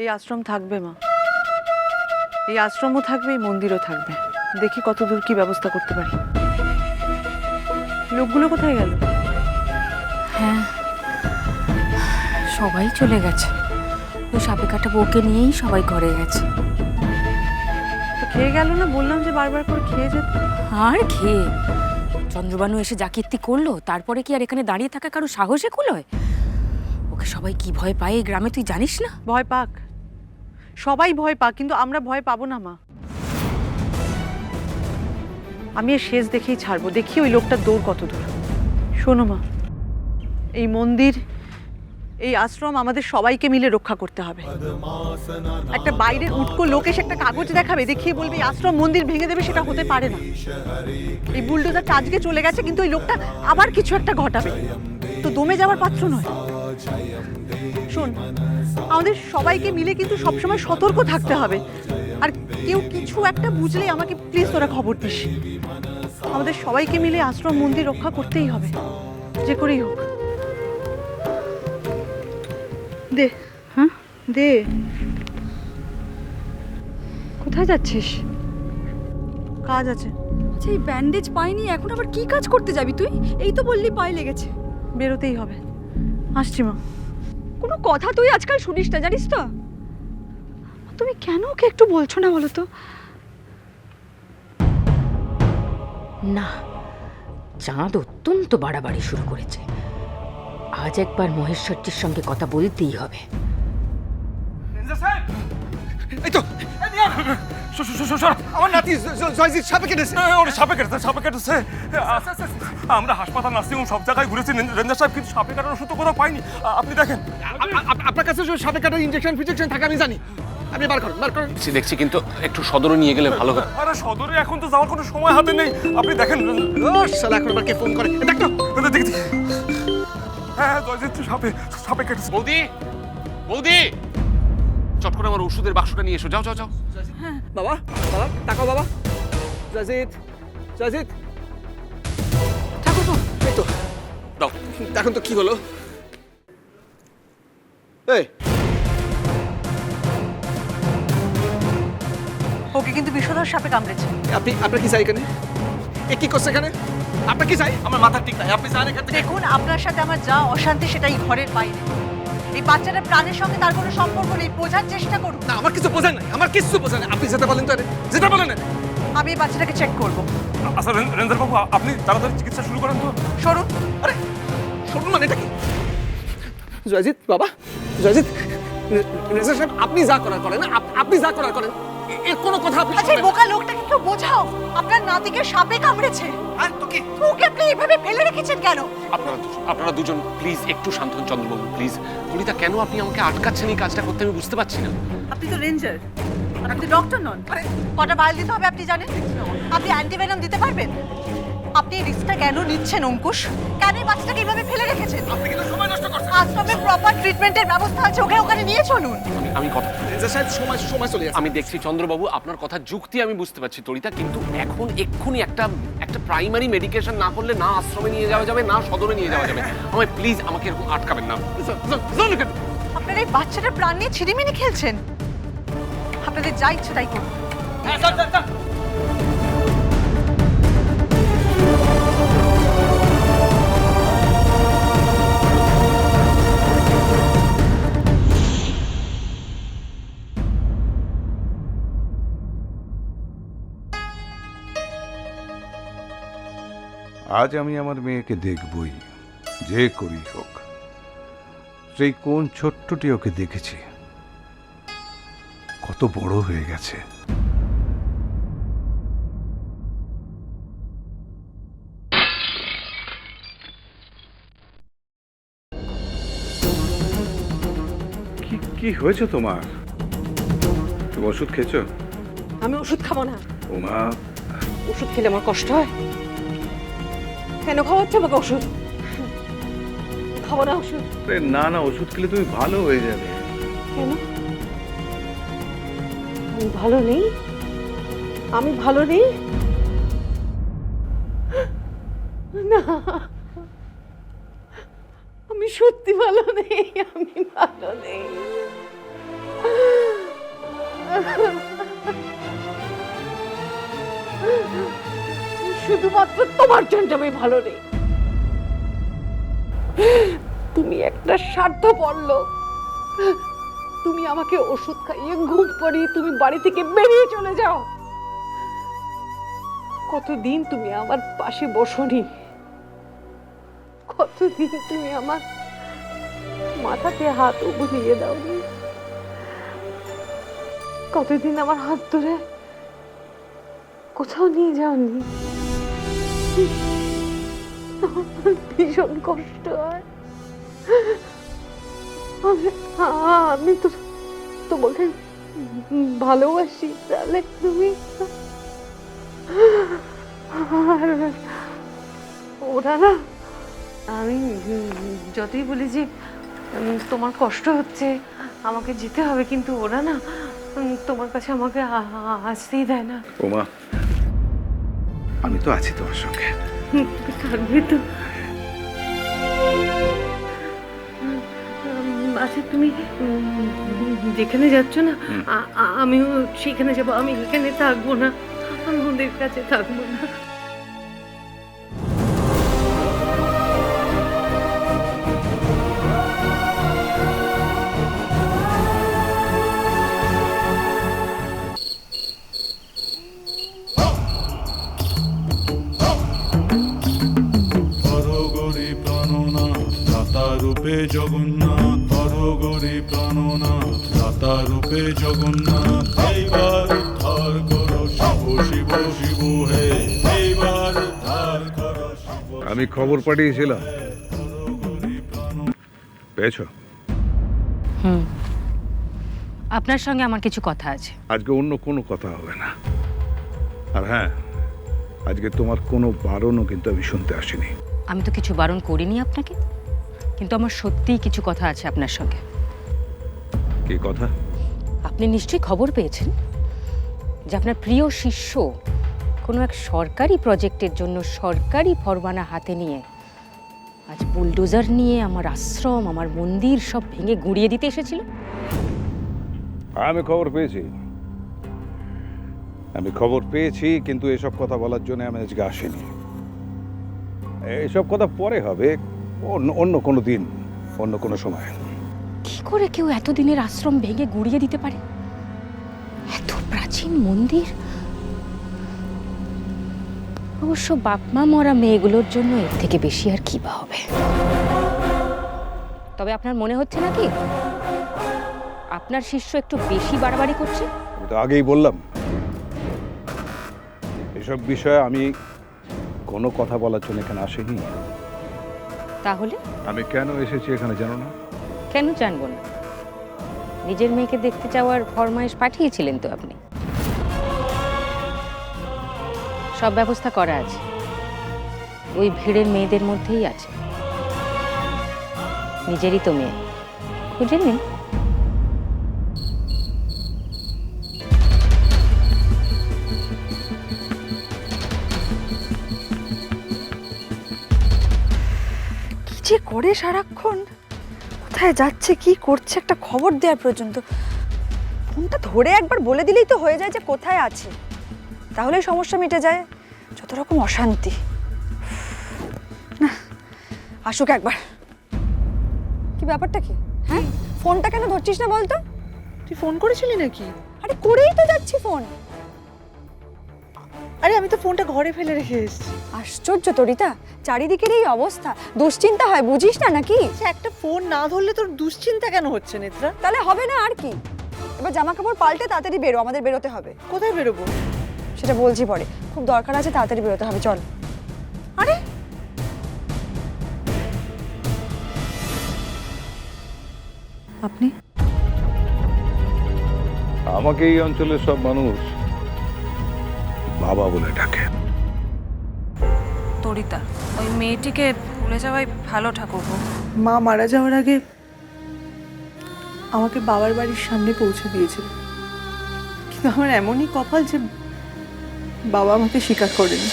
এই আশ্রম থাকবে মা, এই আশ্রমও থাকবে, এই মন্দিরও থাকবে। দেখি কতদূর কি ব্যবস্থা করতে পারি। লোকগুলো কোথায় গেল? হ্যাঁ, সবাই চলে গেছে। ওই সাপে কাটা বউকে নিয়েই সবাই ঘরে গেছে। তো খেয়ে গেল না? বললাম যে বারবার করে খেয়ে যেত। আর খেয়ে চন্দ্রবানু এসে যা কীর্তি করলো, তারপরে কি আর এখানে দাঁড়িয়ে থাকা কারো সাহসে কুলোয়? ওকে সবাই কি ভয় পায় এই গ্রামে, তুই জানিস না? ভয় পাক, সবাই ভয় পাক, কিন্তু আমরা ভয় পাবো না মা। আমি এর শেষ দেখেই ছাড়বো। দেখি ওই লোকটার দৌড় কত দূর। শোনো মা, এই মন্দির, এই আশ্রম আমাদের সবাইকে মিলে রক্ষা করতে হবে। একটা বাইরের উটকো লোক এসে একটা কাগজ দেখাবে, দেখিয়ে বলবে এই আশ্রম মন্দির ভেঙে দেবে, সেটা হতে পারে না। এই বুলডোজারটা আজকে চলে গেছে, কিন্তু ওই লোকটা আবার কিছু একটা ঘটাবে, তো দমে যাওয়ার পাত্র নয়। শোন, আমাদের সবাইকে মিলে কিন্তু সবসময় সতর্ক থাকতে হবে। আর কেউ কিছু একটা বুঝলেই আমাকে প্লিজ তোরা খবর দিস। আমাদের সবাইকে মিলে আশ্রম মন্দির রক্ষা করতেই হবে, যে করেই হোক। দে, হ্যাঁ দে। কোথায় যাচ্ছিস? কাজ আছে। আচ্ছা, এই ব্যান্ডেজ পাইনি, এখন আবার কি কাজ করতে যাবি তুই? এই তো বললি পায়ে লেগেছে। বেরোতেই হবে, আসছি মা। কোনো কথা তুই আজকাল শুনিস না, জানিস তো? তুমি কেন ওকে একটু বলছো না বলো তো? না, চাঁদ অত্যন্ত বাড়াবাড়ি শুরু করেছে। আজ একবার মহেশ্বরটির সঙ্গে কথা বলতেই হবে। এই তো আমার নাতি জয়জিৎ সাপে কেটেছে। ওর সাপে কেটেছে, সাপে কেটেছে। আমরা হাসপাতাল, নার্সিংহোম সব জায়গায় ঘুরেছি রেঞ্জার সাহেব, কিন্তু সাপে কাটার ওষুধ তো কোথাও পাইনি। আপনি দেখেন, আপনার কাছে সাপে কাটার ইনজেকশন ফিজেকশন থাকে আমি জানি। আপনি বার করেন, বার করেন। দেখছি, কিন্তু একটু সদরে নিয়ে গেলে ভালো হয়। আরে সদরে এখন তো যাওয়ার কোনো সময় হাতে নেই। আপনি দেখেন, শালা এখন আবার কে ফোন করে? দেখ তো। দেখি। হ্যাঁ, জয়জিৎ সাপে সাপে কেটেছে। বৌদি, বৌদি, চট করে আমার ওষুধের বাক্সটা নিয়ে এসো। যাও যাও যাও। বাবা, বাবা তাকাও বাবা। জয়জিৎ, জয়জিৎ, ঠাকুর, এই তো দাও। দেখুন তো কি হলো। এই ওকে কিন্তু বিষধর সাপে কামড়েছে। আপনার কি চাই এখানে? এ কি করছে এখানে? আপনার কি চাই? আমার মাথা ঠিক নাই, আপনি যান এখান থেকে। দেখুন, আপনার সাথে আমার যা অশান্তি সেটা এই ঘরের বাইরে। এই বাচ্চাটার প্রাণের সঙ্গে তার কোনো সম্পর্ক নেই, বোঝার চেষ্টা করুন। না, আমার কিছু বোঝেন নাই, আমার কিছু বোঝেন নাই। আপনি যেতে বলেন তো, যেতে বলেন। আমি এই বাচ্চাটাকে চেক করব। আচ্ছা রেঞ্জার বাবু, আপনি তাড়াতাড়ি চিকিৎসা শুরু করেন তো। সরুন। আরে শুনুন, মানে এটা কি? জয়জিৎ বাবা, জয়জিৎ, রেজা সাহেব, আপনি যা করার করেন, আপনি যা করার করেন। এর কোনো কথা আপনি আচ্ছা, এই বোকা লোকটাকে কেউ বোঝাও, আপনার নাতিকে সাপে কামড়েছে। আর তো কি? ওকে আপনি এইভাবে ফেলে রেখেছেন কেন? আপনারা দুজন প্লিজ একটু শান্ত হন। চন্দ্রবাবু প্লিজ। ললিতা, কেন আপনি আমাকে আটকাচ্ছেন এই কাজটা করতে? আমি বুঝতে পারছি না। আপনি তো রেঞ্জার, আপনি তো ডক্টর নন। কটা ভাইল দিতে হবে আপনি জানেন? আপনি অ্যান্টিভেনম দিতে পারবেন? আপনি এই রিস্কটা কেন নিচ্ছেন অঙ্কুশ? কেন এই বাচ্চাটাকে এইভাবে ফেলে রেখেছেন? আপনি কিন্তু সময় নষ্ট করছেন। আশ্রমে প্রপার ট্রিটমেন্টের ব্যবস্থা আছে, ওকে ওখানে নিয়ে চলুন। আমি কথা, রেজা সাহেব, সময় চলে যাচ্ছে। আমি দেখছি চন্দ্রবাবু, আপনার কথা যুক্তি আমি বুঝতে পারছি তরিতা, কিন্তু এখন এক্ষুনি একটা প্রাইমারি মেডিকেশন না করলে না আশ্রমে নিয়ে যাওয়া যাবে, না সদরে নিয়ে যাওয়া যাবে। আমায় প্লিজ, আমাকে এরকম আটকাবেন না। আপনার এই বাচ্চাটার প্রাণ নিয়ে ছিনিমিনি খেলছেন। আপনাদের যা ইচ্ছে তাই করুন। আজ আমি আমার মেয়েকে দেখবই, যে করি হোক। সেই কোন ছোট্টটি ওকে দেখেছি, কত বড় হয়ে গেছে। কি হয়েছে তোমার? তুমি ওষুধ খেয়েছো? আমি ওষুধ খাবো না। ওমা, ওষুধ খেলে আমার কষ্ট হয়। কেন খাওয়াচ্ছে আমাকে ওষুধ? খাবো না ওষুধ। না না, ওষুধ খেলে তুমি ভালো হয়ে যাবে। কেন? আমি ভালো নেই? আমি ভালো নেই? না, আমি সত্যি ভালো নেই। আমি ভালো নেই। শুধুমাত্র তোমার জন্য আমি ভালো নেই। তুমি একটা স্বার্থপর লোক। তুমি আমাকে ওষুধ খাইয়ে ঘুম পাড়িয়ে তুমি বাড়ি থেকে বেরিয়ে চলে যাও। কতদিন তুমি আমার পাশে বসোনি, কতদিন তুমি আমার মাথাতে হাত বুলিয়ে দাওনি, কতদিন আমার হাত ধরে কোথাও নিয়ে যাওনি। আমার ভীষণ কষ্ট হয়। আমি তো তোমাকে ভালোবাসি, তাহলে তুমি আর ওরা না, আমি যতই বলি যে তোমার কষ্ট হচ্ছে, আমাকে যেতে হবে, কিন্তু ওরা না তোমার কাছে আমাকে আসতেই দেয় না। ওমা, আমি তো আছি তোমার সঙ্গে। থাকবে তো? আচ্ছা, তুমি যেখানে যাচ্ছ না, আমিও সেখানে যাবো। আমি এখানে থাকবো না, আমি ওদের কাছে থাকবো না। হরগরি প্রাণনাথ দাতা রূপে জগন্নাথ, হরগরি প্রাণনাথ দাতা রূপে জগন্নাথ, এইবার উদ্ধার করো শিব শিব শিব হে, এইবার উদ্ধার করো শিব। আমি খবর পাঠিয়েছিলাম, পেয়েছো? আপনার সঙ্গে আমার কিছু কথা আছে। আজকে অন্য কোনো কথা হবে না। আর হ্যাঁ, আজকে তোমার কোনো বারণও কিন্তু আমি শুনতে আসিনি। আমি তো কিছু বারণ করিনি আপনাকে, কিন্তু আমার সত্যিই কিছু কথা আছে আপনার সঙ্গে। কি কথা? আপনি নিশ্চয়ই খবর পেয়েছেন যে আপনার প্রিয় শিষ্য কোনো এক সরকারি প্রজেক্টের জন্য সরকারি ফরমানা হাতে নিয়ে আজ বুলডোজার নিয়ে আমার আশ্রম, আমার মন্দির সব ভেঙে গুঁড়িয়ে দিতে এসেছিল। আমি খবর পেয়েছি, আমি খবর পেয়েছি, কিন্তু এসব কথা বলার জন্য আমি আজকে আসিনি। এইসব কথা পরে হবে, অন্য কোনো দিন, অন্য কোনো সময়। কি করে কেউ এতদিনের আশ্রম ভেঙে গুঁড়িয়ে দিতে পারে? এত প্রাচীন মন্দির। অবশ্য বাপমা মরা মেয়েগুলোর জন্য এর থেকে বেশি আর কি বা হবে। তবে আপনার মনে হচ্ছে নাকি আপনার শিষ্য একটু বেশি বাড়াবাড়ি করছে? আমি তো আগেই বললাম, এসব বিষয়ে আমি কোনো কথা বলার জন্য এখানে আসিনি। তাহলে আমি কেন এসেছি এখানে জানো না? কেন জানবো না? নিজের মেয়েকে দেখতে যাওয়ার ফরমাইশ পাঠিয়েছিলেন তো আপনি। সব ব্যবস্থা করা আছে, ওই ভিড়ের মেয়েদের মধ্যেই আছে। নিজেরই তো মেয়ে, খুঁজে নিন। কি যে করে সারাক্ষণ, কোথায় যাচ্ছে কি করছে একটা খবর দেওয়ার পর্যন্ত। ফোনটা ধরে একবার বলে দিলেই তো হয়ে যায় যে কোথায় আছে, তাহলেই সমস্যা মিটে যায়। যত রকম অশান্তি। না, আসুক একবার। কি ব্যাপারটা কি? হ্যাঁ, ফোনটা কেন ধরছিস না বলতো? তুই ফোন করেছিলি নাকি? আরে করেই তো যাচ্ছি ফোন। আরে আমি তো ফোনটা ঘরে ফেলে রেখে এসেছি। আশ্চর্য তরিতা, চারিদিকের এই অবস্থা, দুশ্চিন্তা হয় বুঝিস না নাকি? একটা ফোন না ধরলে তোর দুশ্চিন্তা কেন হচ্ছে নেত্রা? তাহলে হবে না আর কি। এবার জামা কাপড় পাল্টে তাড়াতাড়ি বেরো, আমাদের বেরোতে হবে। কোথায় বেরোবো? সেটা বলছি পরে, খুব দরকার আছে, তাড়াতাড়ি বেরোতে হবে, চল। আরে আপনি? আমাকে এই অঞ্চলের সব মানুষ বাবা বলে ডাকে। তরিতা, ওই মেয়েটিকে ভুলে যাওয়াই ভালো ঠাকুরপো। মা মারা যাওয়ার আগে আমাকে বাবার বাড়ির সামনে পৌঁছে দিয়েছিল, কিন্তু আমার এমনই কপাল যে বাবা আমাকে স্বীকার করেনি।